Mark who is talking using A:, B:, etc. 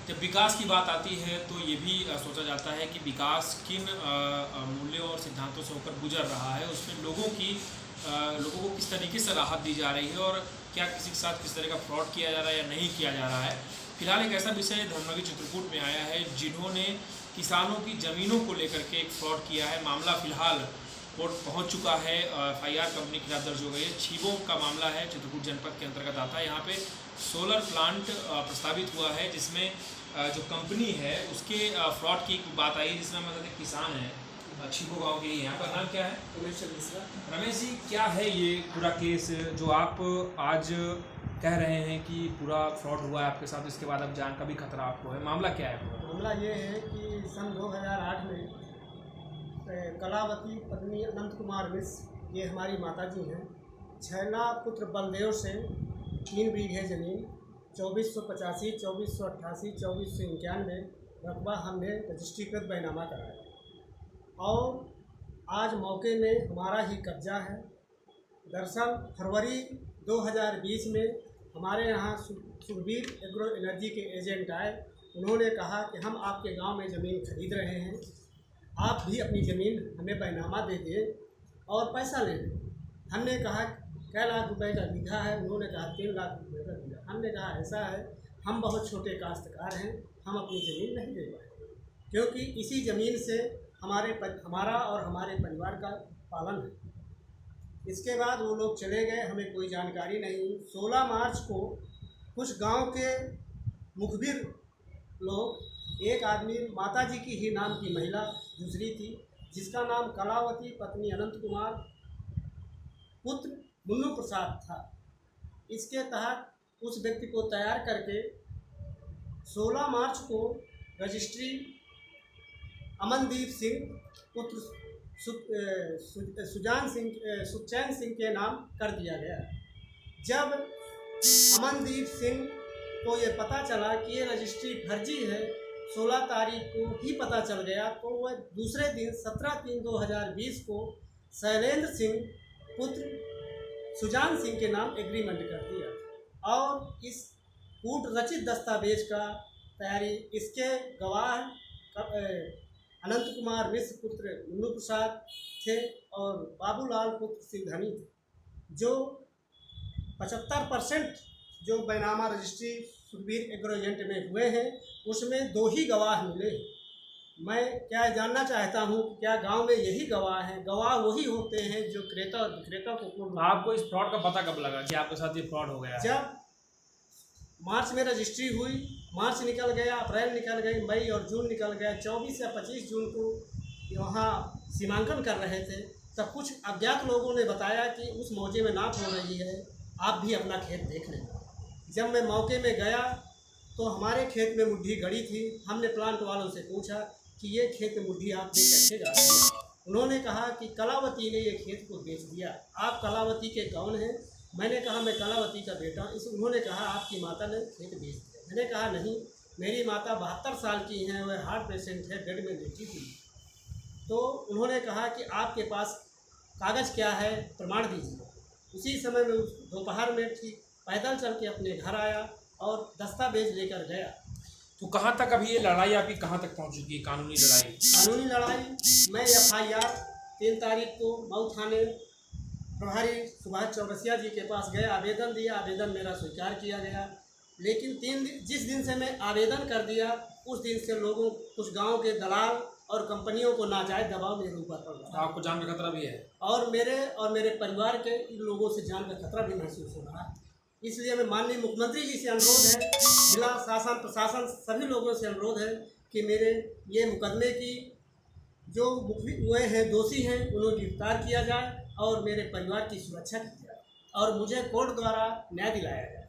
A: जब विकास की बात आती है तो ये भी सोचा जाता है कि विकास किन मूल्यों और सिद्धांतों से होकर गुजर रहा है, उसमें लोगों को किस तरीके से राहत दी जा रही है और क्या किसी के साथ किस तरह का फ्रॉड किया जा रहा है या नहीं किया जा रहा है। फिलहाल एक ऐसा विषय धर्मनगरी चित्रकूट में आया है जिन्होंने किसानों की ज़मीनों को लेकर के एक फ्रॉड किया है। मामला फिलहाल कोर्ट पहुंच चुका है। FIR कंपनी के खिलाफ दर्ज हो गई है। छीबों का मामला है, चित्रकूट जनपद के अंतर्गत आता है। यहाँ पे सोलर प्लांट प्रस्तावित हुआ है जिसमें जो कंपनी है उसके फ्रॉड की बात आई है, जिसमें मतलब एक किसान है छीबों गाँव के। यहाँ पर नाम क्या है?
B: रमेश मिश्रा।
A: रमेश जी, क्या है ये पूरा केस जो आप आज कह रहे हैं कि पूरा फ्रॉड हुआ है आपके साथ, इसके बाद अब जान का भी खतरा आपको है? मामला क्या है?
B: मामला ये है कि सन 2008 में कलावती पत्नी अनंत कुमार मिश्र, ये हमारी माता जी हैं, छैना पुत्र बलदेव से 3 बीघे ज़मीन 2485, 2488, 2491 रकबा हमने रजिस्ट्रीकृत बैनामा कराया और आज मौके में हमारा ही कब्जा है। दरअसल फरवरी 2020 में हमारे यहाँ सुखबीर एग्रो एनर्जी के एजेंट आए। उन्होंने कहा कि हम आपके गांव में ज़मीन खरीद रहे हैं, आप भी अपनी ज़मीन हमें बैनामा दे दें और पैसा ले लें। हमने कहा कै लाख रुपए का बीघा है? उन्होंने कहा 3 लाख रुपए का बीघा। हमने कहा ऐसा है, हम बहुत छोटे काश्तकार हैं, हम अपनी ज़मीन नहीं दे पाए, क्योंकि इसी ज़मीन से हमारा और हमारे परिवार का पालन है। इसके बाद वो लोग चले गए, हमें कोई जानकारी नहीं। 16 मार्च को कुछ गांव के मुखबिर लोग, एक आदमी माता जी की ही नाम की महिला दूसरी थी, जिसका नाम कलावती पत्नी अनंत कुमार पुत्र मुन्नू प्रसाद था। इसके तहत उस व्यक्ति को तैयार करके 16 मार्च को रजिस्ट्री अमनदीप सिंह पुत्र सुखचैन सिंह के नाम कर दिया गया। जब अमनदीप सिंह को ये पता चला कि ये रजिस्ट्री फर्जी है, 16 तारीख को ही पता चल गया, तो वह दूसरे दिन 17/3/2020 को शैलेंद्र सिंह पुत्र सुजान सिंह के नाम एग्रीमेंट कर दिया और इस कूट रचित दस्तावेज का तैयारी इसके गवाह अनंत कुमार मिश्र पुत्र मुन्नू प्रसाद थे और बाबूलाल पुत्र सिंघनी थे। जो 75% जो बैनामा रजिस्ट्री सुखबीर एग्रो एजेंट में हुए हैं, उसमें 2 ही गवाह मिले। मैं क्या जानना चाहता हूँ कि क्या गांव में यही गवाह हैं? गवाह वही होते हैं जो क्रेता और विक्रेता को।
A: आपको इस फ्रॉड का पता कब लगा कि आपके साथ ये फ्रॉड हो गया?
B: जब मार्च में रजिस्ट्री हुई, मार्च निकल गया, अप्रैल निकल गई, मई और जून निकल गया। 24 या 25 जून को वहाँ सीमांकन कर रहे थे, तब कुछ अज्ञात लोगों ने बताया कि उस मौजे में नाप हो रही है, आप भी अपना खेत देख लें। जब मैं मौके में गया तो हमारे खेत में मुड्ढी गड़ी थी। हमने प्लांट वालों से पूछा कि ये खेत में मुड्ढी आप कैसे गाड़ते हैं? उन्होंने कहा कि कलावती ने ये खेत को बेच दिया। आप कलावती के कौन हैं? मैंने कहा मैं कलावती का बेटा। उन्होंने कहा आपकी माता ने खेत बेच दिया। मैंने कहा नहीं, मेरी माता 72 साल की हैं, वह हार्ट पेशेंट है, बेड में लेटी हुई। तो उन्होंने कहा कि आपके पास कागज़ क्या है, प्रमाण दीजिए। उसी समय में दोपहर में ठीक पैदल चल के अपने घर आया और दस्तावेज लेकर गया।
A: तो कहाँ तक अभी ये लड़ाई आपकी कहाँ तक पहुँच चुकी है? कानूनी लड़ाई?
B: कानूनी लड़ाई, मैं FIR 3 तारीख को मऊ थाने प्रभारी सुभाष चौरसिया जी के पास गए, आवेदन दिया। आवेदन मेरा स्वीकार किया गया, लेकिन जिस दिन से मैं आवेदन कर दिया उस दिन से लोगों, कुछ गांव के दलाल और कंपनियों को नाजायज दबाव मेरे ऊपर पड़ रहा है।
A: आपको जान का खतरा भी है?
B: और मेरे परिवार के इन लोगों से जान का खतरा भी महसूस हो रहा है। इसलिए मैं माननीय मुख्यमंत्री जी से अनुरोध है, जिला शासन प्रशासन सभी लोगों से अनुरोध है कि मेरे ये मुकदमे की जो हुए हैं, दोषी हैं, उन्हें गिरफ्तार किया जाए और मेरे परिवार की सुरक्षा की जाए और मुझे कोर्ट द्वारा न्याय दिलाया जाए।